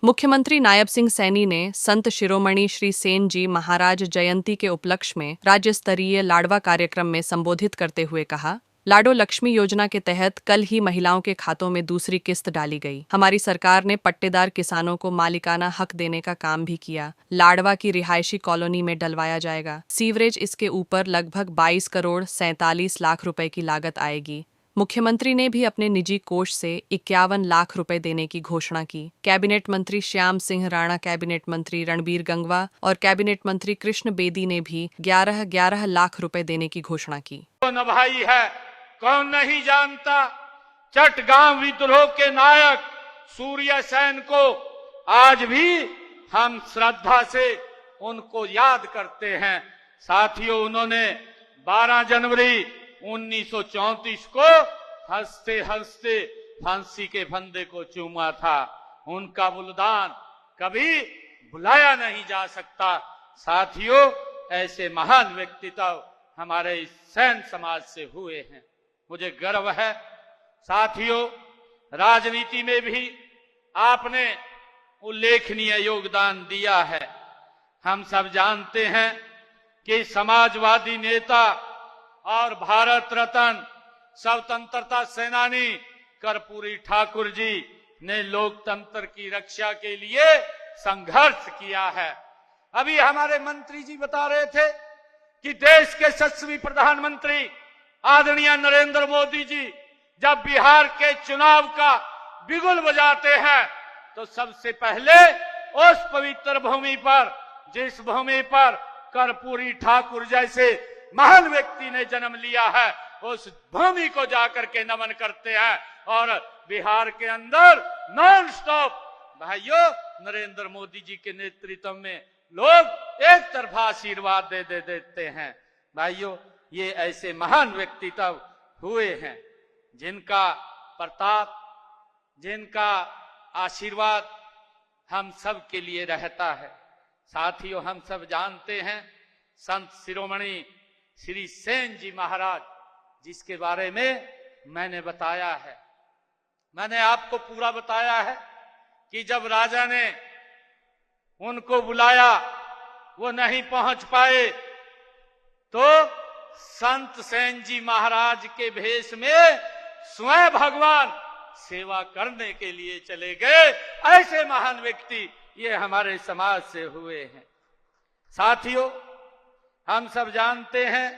मुख्यमंत्री नायब सिंह सैनी ने संत शिरोमणि श्री सेन जी महाराज जयंती के उपलक्ष्य में राज्य स्तरीय लाडवा कार्यक्रम में संबोधित करते हुए कहा, लाडो लक्ष्मी योजना के तहत कल ही महिलाओं के खातों में दूसरी किस्त डाली गई। हमारी सरकार ने पट्टेदार किसानों को मालिकाना हक देने का काम भी किया। लाडवा की रिहायशी कॉलोनी में डलवाया जाएगा सीवरेज। इसके ऊपर लगभग 22 करोड़ 47 लाख रुपए की लागत आएगी। मुख्यमंत्री ने भी अपने निजी कोष से 51 लाख रुपए देने की घोषणा की। कैबिनेट मंत्री श्याम सिंह राणा, कैबिनेट मंत्री रणबीर गंगवा और कैबिनेट मंत्री कृष्ण बेदी ने भी 11 लाख रुपए देने की घोषणा की। न भाई है कौन नहीं जानता, चटगांव विद्रोह के नायक सूर्य सेन को आज भी हम श्रद्धा से उनको याद करते हैं। साथियों, उन्होंने 12 जनवरी 1934 को हंसते हंसते फांसी के फंदे को चूमा था। उनका बलिदान कभी भुलाया नहीं जा सकता। साथियों, ऐसे महान व्यक्तित्व हमारे इस सैन समाज से हुए हैं, मुझे गर्व है। साथियों, राजनीति में भी आपने उल्लेखनीय योगदान दिया है। हम सब जानते हैं कि समाजवादी नेता और भारत रत्न स्वतंत्रता सेनानी कर्पूरी ठाकुर जी ने लोकतंत्र की रक्षा के लिए संघर्ष किया है। अभी हमारे मंत्री जी बता रहे थे कि देश के यशस्वी प्रधानमंत्री आदरणीय नरेंद्र मोदी जी जब बिहार के चुनाव का बिगुल बजाते हैं तो सबसे पहले उस पवित्र भूमि पर, जिस भूमि पर कर्पूरी ठाकुर जैसे महान व्यक्ति ने जन्म लिया है, उस भूमि को जाकर के नमन करते हैं। और बिहार के अंदर नॉन स्टॉप भाइयों नरेंद्र मोदी जी के नेतृत्व में लोग एक तरफा आशीर्वाद दे देते हैं। भाइयों, ये ऐसे महान व्यक्तित्व हुए हैं जिनका प्रताप, जिनका आशीर्वाद हम सब के लिए रहता है। साथियों, हम सब जानते हैं संत शिरोमणि श्री सेन जी महाराज, जिसके बारे में मैंने बताया है, मैंने आपको पूरा बताया है कि जब राजा ने उनको बुलाया वो नहीं पहुंच पाए तो संत सेन जी महाराज के भेष में स्वयं भगवान सेवा करने के लिए चले गए। ऐसे महान व्यक्ति ये हमारे समाज से हुए हैं। साथियों, हम सब जानते हैं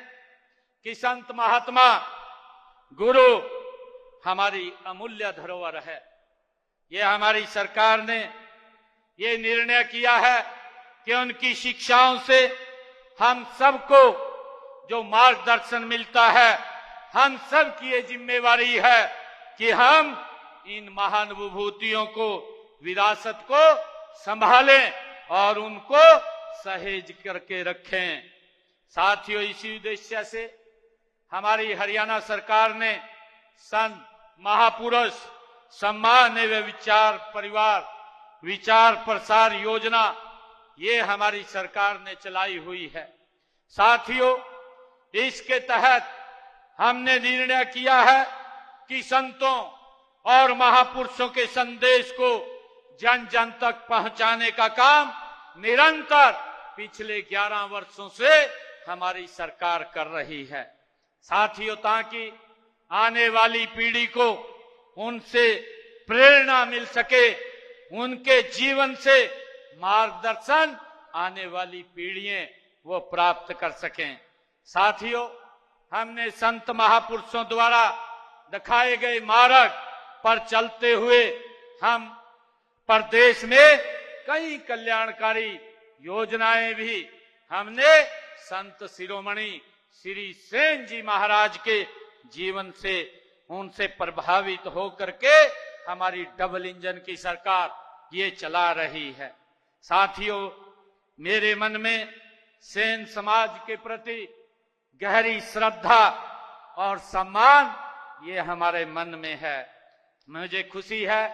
कि संत महात्मा गुरु हमारी अमूल्य धरोहर है। ये हमारी सरकार ने ये निर्णय किया है कि उनकी शिक्षाओं से हम सबको जो मार्गदर्शन मिलता है, हम सब की ये जिम्मेवारी है कि हम इन महान विभूतियों को, विरासत को संभालें और उनको सहेज करके रखें। साथियों, इसी उद्देश्य से हमारी हरियाणा सरकार ने संत महापुरुष सम्मान एवं विचार परिवार विचार प्रसार योजना ये हमारी सरकार ने चलाई हुई है। साथियों, इसके तहत हमने निर्णय किया है कि संतों और महापुरुषों के संदेश को जन जन तक पहुंचाने का काम निरंतर पिछले 11 वर्षों से हमारी सरकार कर रही है। साथियों, ताकि आने वाली पीढ़ी को उनसे प्रेरणा मिल सके, उनके जीवन से मार्गदर्शन आने वाली पीढ़ियां वो प्राप्त कर सकें। साथियों, हमने संत महापुरुषों द्वारा दिखाए गए मार्ग पर चलते हुए हम प्रदेश में कई कल्याणकारी योजनाएं भी हमने संत शिरोमणि श्री सेन जी महाराज के जीवन से, उनसे प्रभावित होकर के हमारी डबल इंजन की सरकार ये चला रही है। साथियों, मेरे मन में सेन समाज के प्रति गहरी श्रद्धा और सम्मान ये हमारे मन में है। मुझे खुशी है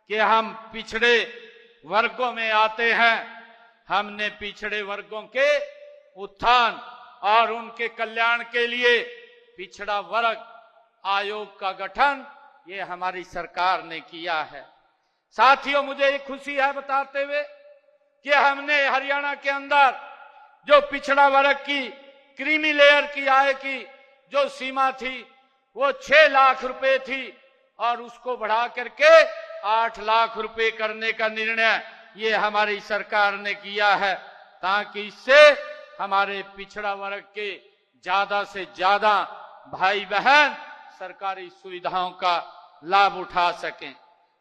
कि हम पिछड़े वर्गों में आते हैं। हमने पिछड़े वर्गों के उत्थान और उनके कल्याण के लिए पिछड़ा वर्ग आयोग का गठन ये हमारी सरकार ने किया है। साथियों, मुझे ये खुशी है बताते हुए कि हमने हरियाणा के अंदर जो पिछड़ा वर्ग की क्रीमी लेयर की आय की जो सीमा थी वो 6 लाख रुपए थी और उसको बढ़ा करके 8 लाख रुपए करने का निर्णय ये हमारी सरकार ने किया है, ताकि इससे हमारे पिछड़ा वर्ग के ज्यादा से ज्यादा भाई बहन सरकारी सुविधाओं का लाभ उठा सकें।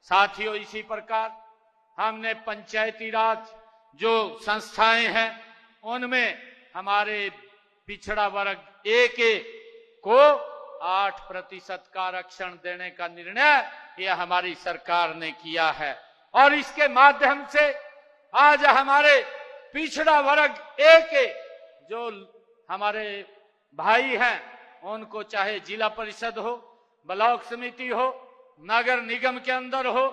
साथियों, इसी प्रकार हमने पंचायती राज जो संस्थाएं हैं उनमें हमारे पिछड़ा वर्ग ए के को 8% का आरक्षण देने का निर्णय यह हमारी सरकार ने किया है और इसके माध्यम से आज हमारे पिछड़ा वर्ग ए के जो हमारे भाई हैं उनको चाहे जिला परिषद हो, ब्लॉक समिति हो, नगर निगम के अंदर हो,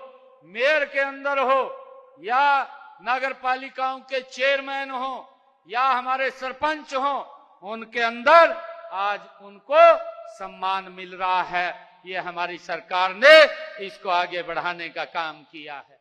मेयर के अंदर हो या नगर पालिकाओं के चेयरमैन हो या हमारे सरपंच हो, उनके अंदर आज उनको सम्मान मिल रहा है। ये हमारी सरकार ने इसको आगे बढ़ाने का काम किया है।